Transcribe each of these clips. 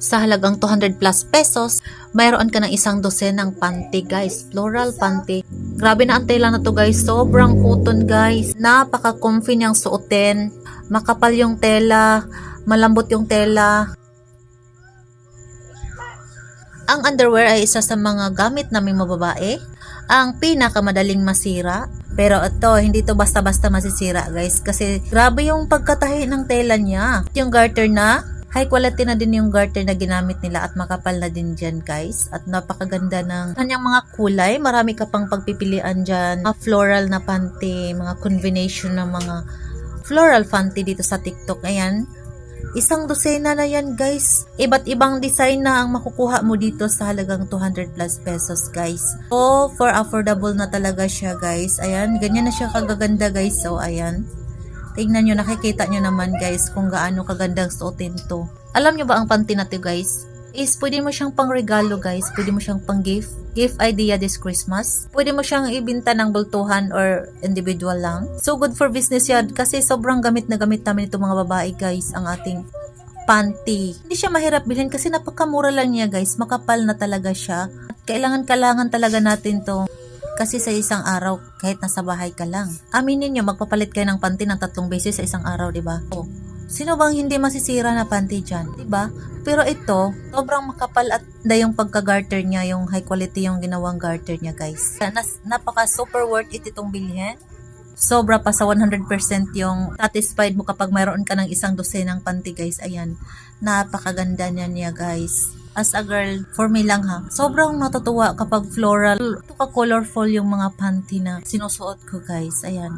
Sa halagang 200 plus pesos, mayroon ka ng isang dosen ng panty guys. Floral panty. Grabe na ang tela na to guys. Sobrang cotton guys. Napaka-comfy niyang suotin. Makapal yung tela. Malambot yung tela. Ang underwear ay isa sa mga gamit naming mababae. Ang pinakamadaling masira. Pero ito, hindi to basta-basta masisira guys. Kasi grabe yung pagkatahi ng tela niya. Yung garter na, high quality na din yung garter na ginamit nila at makapal na din dyan guys. At napakaganda ng kanyang mga kulay. Marami ka pang pagpipilian dyan. Mga floral na panty, mga combination ng mga floral panty dito sa TikTok. Ayan. Isang dosena na yan guys. Iba't ibang design na ang makukuha mo dito sa halagang 200 plus pesos guys. So, for affordable na talaga siya guys. Ayan, ganyan na siya kagaganda guys. So, ayan. Tingnan nyo, nakikita nyo naman guys kung gaano kagandang suotin to. Alam nyo ba ang panty na to guys? Is pwede mo siyang pang regalo guys. Pwede mo siyang pang gift. Gift idea this Christmas. Pwede mo siyang ibinta ng bultuhan or individual lang. So good for business yan kasi sobrang gamit na gamit namin ito mga babae guys ang ating panty. Hindi siya mahirap bilhin kasi napakamura lang niya guys. Makapal na talaga siya. At kailangan talaga natin to. Kasi sa isang araw, kahit nasa bahay ka lang. Aminin nyo, magpapalit kayo ng panty ng 3 beses sa isang araw, di ba? Oh, sino bang hindi masisira na panty dyan, di ba? Pero ito, sobrang makapal at yung pagka-garter niya, yung high quality yung ginawang garter niya, guys. Napaka super worth it itong bilhin. Sobra pa sa 100% yung satisfied mo kapag mayroon ka ng isang dosenang panty, guys. Ayan, napakaganda niya, guys. As a girl, for me lang ha, sobrang natutuwa kapag floral, colorful yung mga panty na sinusuot ko guys. Ayan.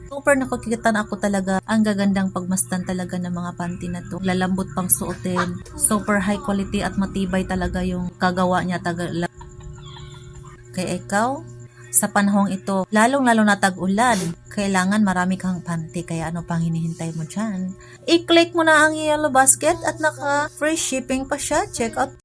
Super nakikita na ako talaga ang gagandang pagmasdan talaga ng mga panty na to. Lalambot pang suotin. Super high quality at matibay talaga yung kagawa niya. Kaya ikaw, sa panahong ito, lalong-lalo na tag-ulan, kailangan marami kang panty. Kaya ano pang hinihintay mo dyan? I-click mo na ang yellow basket at naka-free shipping pa siya. Check out